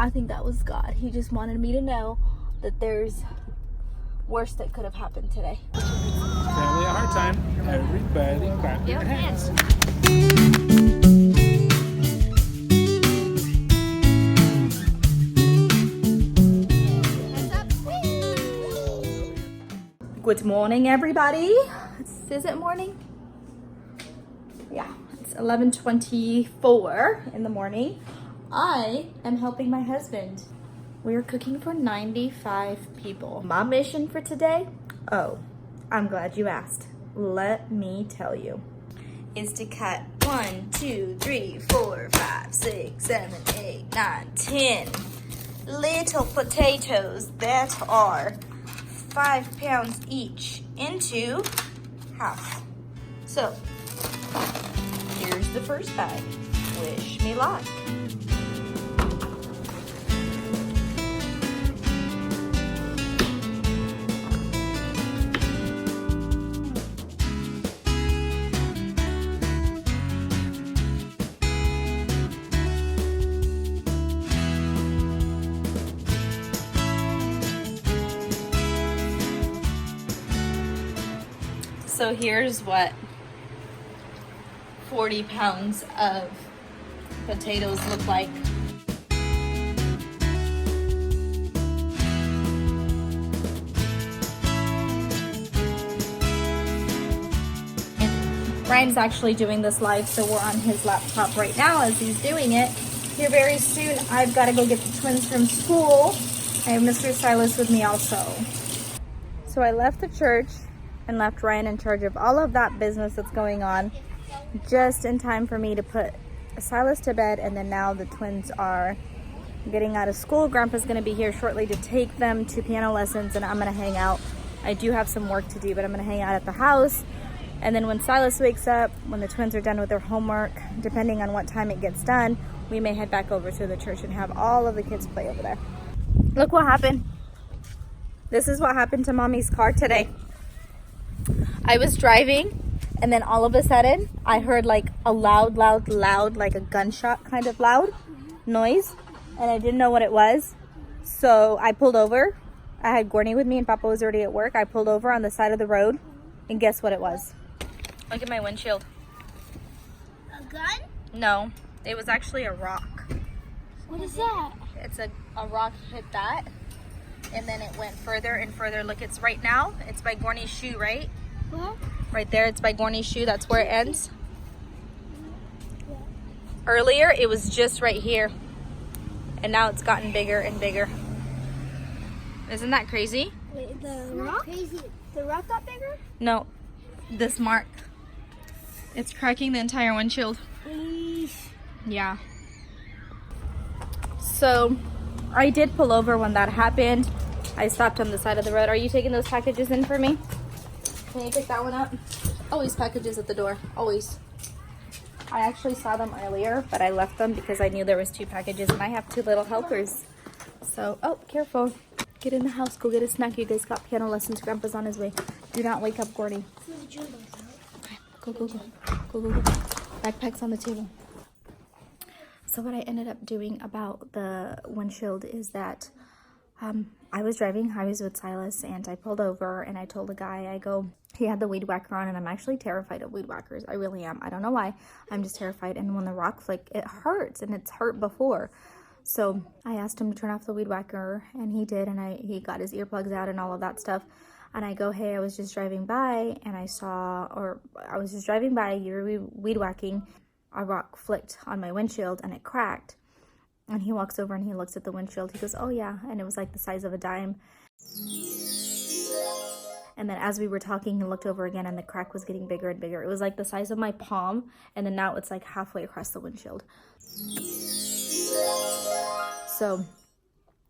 I think that was God. He just wanted me to know that there's worse that could have happened today. Family at hard time. Everybody clap your hands. Good morning, everybody. Is it morning? Yeah, it's 11:24 in the morning. I am helping my husband. We are cooking for 95 people. My mission for today, oh, I'm glad you asked. Let me tell you, is to cut 1, 2, 3, 4, 5, 6, 7, 8, 9, 10 little potatoes that are 5 pounds each into half. So, here's the first bag. Wish me luck. So here's what 40 pounds of potatoes look like. And Ryan's actually doing this live, so we're on his laptop right now as he's doing it. Here very soon, I've got to go get the twins from school. I have Mr. Silas with me also. So I left the church and left Ryan in charge of all of that business that's going on just in time for me to put Silas to bed, and then now the twins are getting out of school. Grandpa's going to be here shortly to take them to piano lessons, and I'm going to hang out. I do have some work to do, but I'm going to hang out at the house. And then when Silas wakes up, when the twins are done with their homework, depending on what time it gets done, we may head back over to the church and have all of the kids play over there. Look what happened. This is what happened to Mommy's car today. I was driving, and then all of a sudden I heard like a loud, like a gunshot kind of loud noise, and I didn't know what it was. So I pulled over. I had Gorney with me and Papa was already at work. I pulled over on the side of the road, and guess what it was? Look at my windshield. A gun? No, it was actually a rock. What is that? It's a rock hit that, and then it went further and further. Look, it's right now, it's by Gorney's shoe, right? What? Right there, it's by Gorney's shoe. That's where it ends. Earlier, it was just right here. And now it's gotten bigger and bigger. Isn't that crazy? Wait, the rock? Crazy. The rock got bigger? No, this mark. It's cracking the entire windshield. Eesh. Yeah. So, I did pull over when that happened. I stopped on the side of the road. Are you taking those packages in for me? Can you pick that one up? Always packages at the door, always. I actually saw them earlier, but I left them because I knew there was 2 packages, and I have 2 little helpers. So, oh, careful. Get in the house, go get a snack. You guys got piano lessons. Grandpa's on his way. Do not wake up Gordy. Okay, go. Backpack's on the table. So what I ended up doing about the windshield is that I was driving. I was with Silas, and I pulled over, and I told the guy, he had the weed whacker on, and I'm actually terrified of weed whackers. I really am. I don't know why. I'm just terrified. And when the rock flick, it hurts, and it's hurt before. So I asked him to turn off the weed whacker, and he did, and he got his earplugs out and all of that stuff. And I go, hey, I was just driving by, and you were weed whacking. A rock flicked on my windshield, and it cracked. And he walks over and he looks at the windshield. He goes, oh yeah, and it was like the size of a dime. And then as we were talking, he looked over again, and the crack was getting bigger and bigger. It was like the size of my palm, and then now it's like halfway across the windshield. So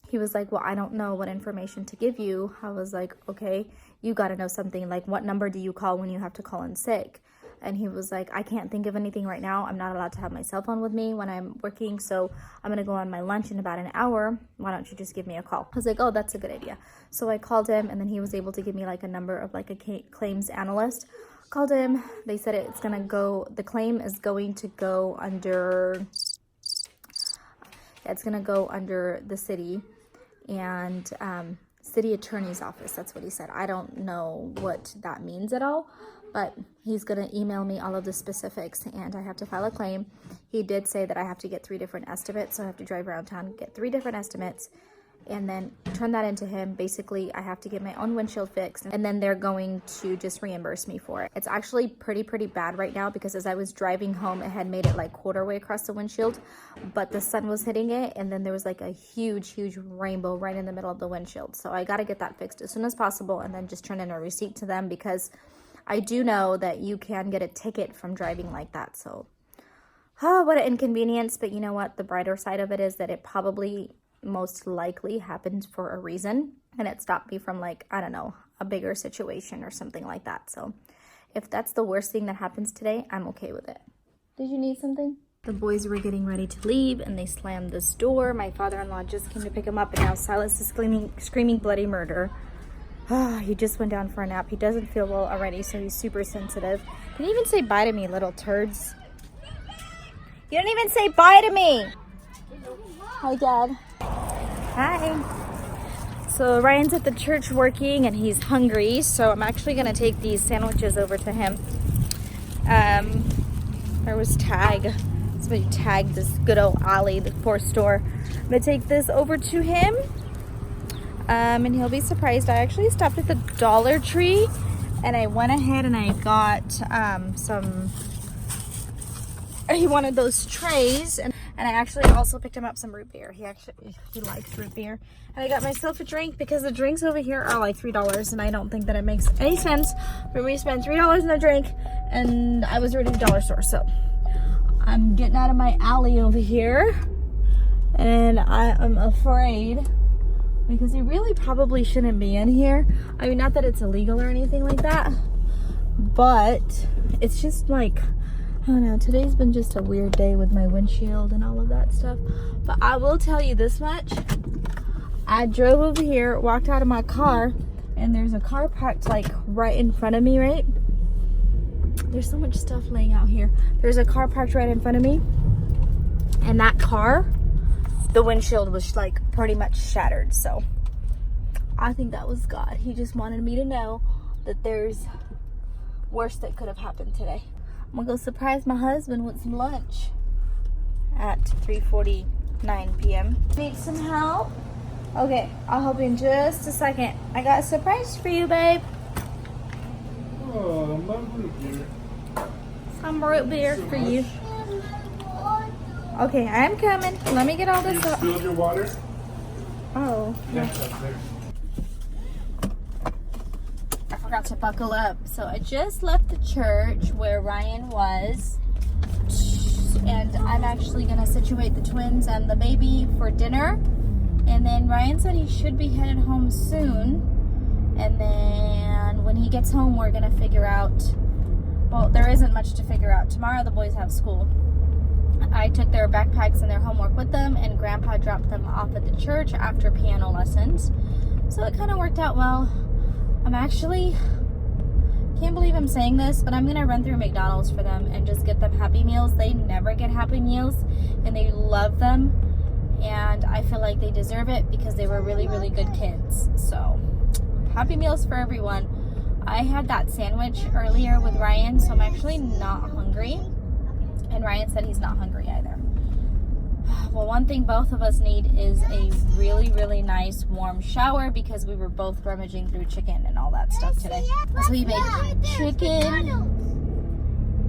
he was like, well, I don't know what information to give you. I was like, okay, you got to know something. Like, what number do you call when you have to call in sick? And he was like, I can't think of anything right now. I'm not allowed to have my cell phone with me when I'm working, so I'm going to go on my lunch in about an hour. Why don't you just give me a call? I was like, oh, that's a good idea. So I called him, and then he was able to give me like a number of like a claims analyst. Called him. They said the claim is going to go under It's gonna go under the city and city attorney's office. That's what he said. I don't know what that means at all, but he's gonna email me all of the specifics and I have to file a claim. He did say that I have to get 3 different estimates, so I have to drive around town, get 3 different estimates, and then turn that into him. Basically, I have to get my own windshield fixed, and then they're going to just reimburse me for it. It's actually pretty bad right now because as I was driving home, it had made it like quarter way across the windshield, but the sun was hitting it, and then there was like a huge rainbow right in the middle of the windshield. So I got to get that fixed as soon as possible and then just turn in a receipt to them, because I do know that you can get a ticket from driving like that. So, what an inconvenience. But you know what? The brighter side of it is that it probably most likely happened for a reason, and it stopped me from, like, I don't know, a bigger situation or something like that. So if that's the worst thing that happens today, I'm okay with it. Did you need something? The boys were getting ready to leave and they slammed this door. My father-in-law just came to pick him up, and now Silas is screaming bloody murder. He just went down for a nap. He doesn't feel well already, so he's super sensitive. Can you even say bye to me, little turds? You don't even say bye to me. Hi, Dad. Hi. So Ryan's at the church working and he's hungry, so I'm actually gonna take these sandwiches over to him. There was Tag. Somebody tagged this good old alley, the fourth store. I'm gonna take this over to him, and he'll be surprised. I actually stopped at the Dollar Tree and I went ahead and I got he wanted those trays, and I actually also picked him up some root beer. He likes root beer. And I got myself a drink because the drinks over here are like $3, and I don't think that it makes any sense for me to spend $3 on a drink, and I was already at the dollar store. So I'm getting out of my alley over here, and I am afraid because he really probably shouldn't be in here. I mean, not that it's illegal or anything like that, but it's just like, I don't know, today's been just a weird day with my windshield and all of that stuff. But I will tell you this much. I drove over here, walked out of my car, and there's a car parked like right in front of me, right? There's so much stuff laying out here. There's a car parked right in front of me. And that car, the windshield was like pretty much shattered. So I think that was God. He just wanted me to know that there's worse that could have happened today. I'm gonna go surprise my husband with some lunch at 3:49 p.m. Need some help? Okay, I'll help you in just a second. I got a surprise for you, babe. Oh, my root beer. Some root beer for you. Okay, I'm coming. Let me get all this up. You spilled your water? Oh. Yeah, that's there. I forgot to buckle up. So I just left the church where Ryan was, and I'm actually gonna situate the twins and the baby for dinner, and then Ryan said he should be headed home soon, and then when he gets home we're gonna figure out, well, there isn't much to figure out. Tomorrow the boys have school. I took their backpacks and their homework with them, and Grandpa dropped them off at the church after piano lessons, so it kind of worked out well. I'm actually, can't believe I'm saying this, but I'm gonna run through McDonald's for them and just get them Happy Meals. They never get Happy Meals and they love them, and I feel like they deserve it because they were really good kids. So Happy Meals for everyone. I had that sandwich earlier with Ryan, so I'm actually not hungry, and Ryan said he's not hungry either. Well, one thing both of us need is a really nice warm shower because we were both rummaging through chicken and all that stuff today. So we made chicken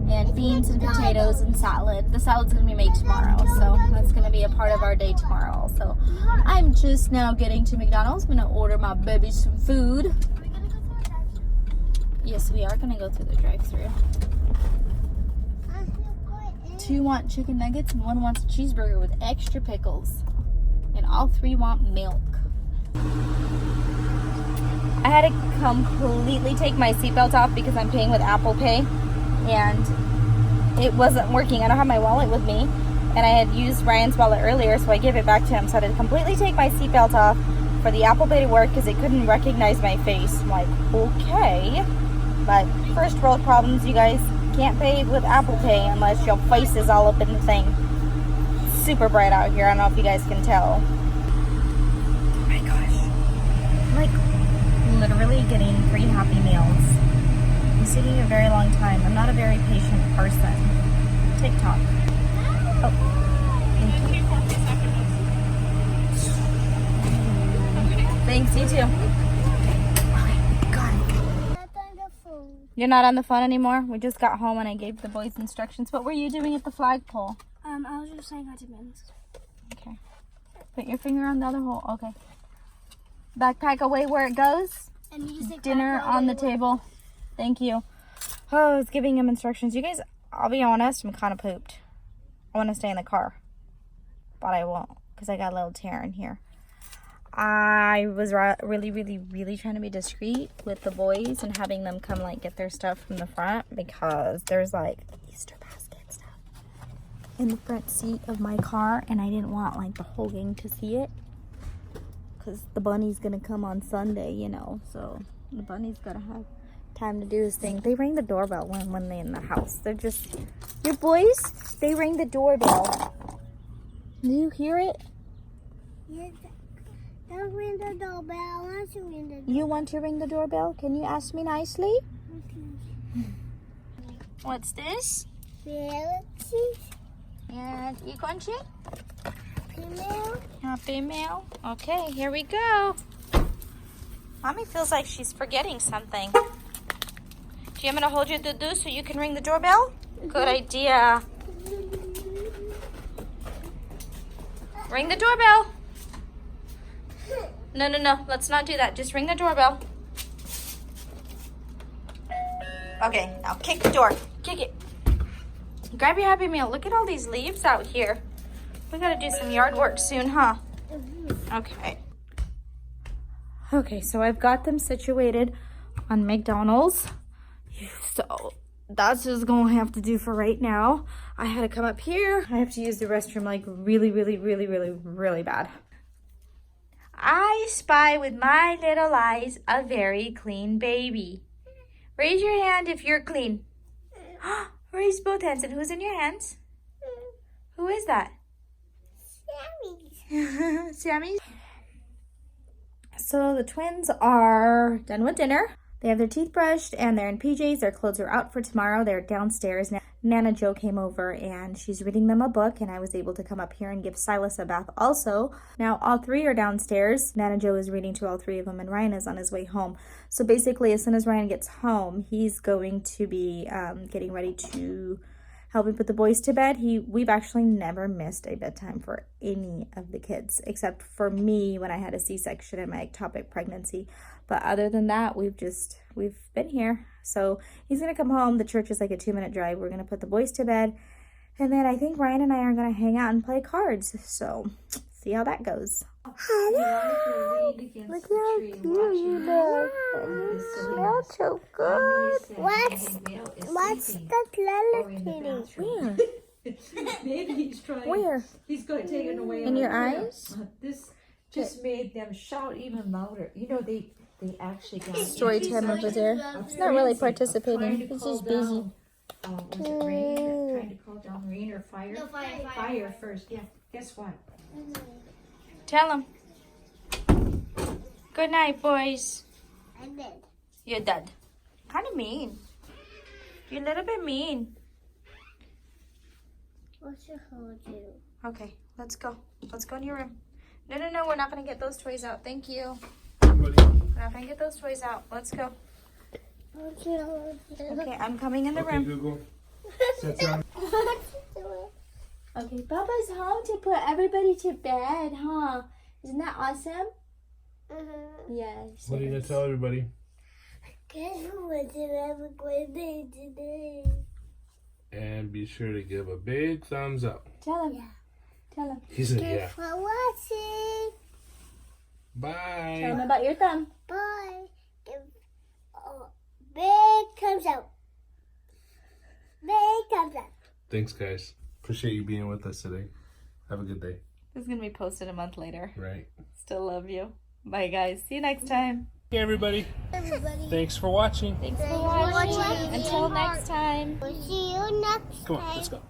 and beans and potatoes and salad. The salad's gonna be made tomorrow, so that's gonna be a part of our day tomorrow. So I'm just now getting to McDonald's. I'm gonna order my baby some food. Yes, we are gonna go through the drive-thru. 2 want chicken nuggets and 1 wants a cheeseburger with extra pickles. And all 3 want milk. I had to completely take my seatbelt off because I'm paying with Apple Pay, and it wasn't working. I don't have my wallet with me, and I had used Ryan's wallet earlier, so I gave it back to him. So I had to completely take my seatbelt off for the Apple Pay to work because it couldn't recognize my face. I'm like, okay. But first world problems, you guys. Can't pay with Apple Pay unless your face is all up in the thing. super bright out here. I don't know if you guys can tell. Oh my gosh. I'm like literally getting 3 Happy Meals. It's taking a very long time. I'm not a very patient person. TikTok. Oh. Thank you. Thanks, you too. Okay, got it. Not on the phone. You're not on the phone anymore? We just got home and I gave the boys instructions. What were you doing at the flagpole? I was just saying hi to Mims. Okay. Put your finger on the other hole. Okay. Backpack away where it goes. And music. Dinner on the table. Thank you. Oh, I was giving him instructions. You guys, I'll be honest, I'm kind of pooped. I want to stay in the car. But I won't because I got a little tear in here. I was really trying to be discreet with the boys and having them come like get their stuff from the front because there's like Easter basket stuff in the front seat of my car and I didn't want like the whole gang to see it because the bunny's gonna come on Sunday, you know, so the bunny's gotta have time to do his thing. They rang the doorbell when they're in the house. They're just, your boys, they rang the doorbell. Do you hear it? Yes. Don't ring the doorbell. I want to ring the doorbell. You want to ring the doorbell? Can you ask me nicely? What's this? Galaxy. And Ikonchi? Female. Happy Mail. Okay, here we go. Mommy feels like she's forgetting something. Do you want me to hold your dudu so you can ring the doorbell? Good idea. Ring the doorbell. No. Let's not do that. Just ring the doorbell. Okay, now kick the door. Kick it. Grab your Happy Meal. Look at all these leaves out here. We gotta do some yard work soon, huh? Okay. Okay, so I've got them situated on McDonald's. So that's just gonna have to do for right now. I had to come up here. I have to use the restroom like really bad. I spy with my little eyes a very clean baby. Raise your hand if you're clean. Raise both hands. And who's in your hands? Who is that? Sammy. Sammy? So the twins are done with dinner. They have their teeth brushed and they're in PJs. Their clothes are out for tomorrow. They're downstairs. Nana Jo came over and she's reading them a book and I was able to come up here and give Silas a bath also. Now all 3 are downstairs. Nana Jo is reading to all 3 of them and Ryan is on his way home. So basically as soon as Ryan gets home, he's going to be getting ready to help me put the boys to bed. We've actually never missed a bedtime for any of the kids except for me when I had a C-section in my ectopic pregnancy. But other than that, we've been here. So he's going to come home. The church is like a 2-minute drive. We're going to put the boys to bed. And then I think Ryan and I are going to hang out and play cards. So see how that goes. Hello. Look how cute you look. You smell so good. What's the little kitty? Where? Maybe he's trying. Where? He's going to take it away. In your eyes? This just made them shout even louder. You know, they actually got Story time over there. He's not really participating. He's just busy. Was it rain? Trying to call down rain or fire? No, fire. Fire first. Yeah. Guess what? Tell him. Good night, boys. I did. You're dead. Kind of mean. You're a little bit mean. What's your hold you? Okay, let's go. Let's go in your room. No, we're not going to get those toys out. Thank you. Buddy. We're not going to get those toys out. Let's go. What's your hold you? Okay, I'm coming in the Okay, room. Google. Sit down. Okay, Papa's home to put everybody to bed, huh? Isn't that awesome? Yes. What are you gonna tell everybody? Guess who was have a great day today? And be sure to give a big thumbs up. Tell him. Yeah. Tell him. He said, Thanks yeah. for watching. Bye. Tell him about your thumb. Bye. Give a big thumbs up. Big thumbs up. Thanks, guys. Appreciate you being with us today. Have a good day. This is going to be posted a month later. Right. Still love you. Bye, guys. See you next time. Hey, everybody. Everybody. Thanks for watching. Thanks Thanks for for watching. watching. Until next time. We'll see you next Come time. on, let's go.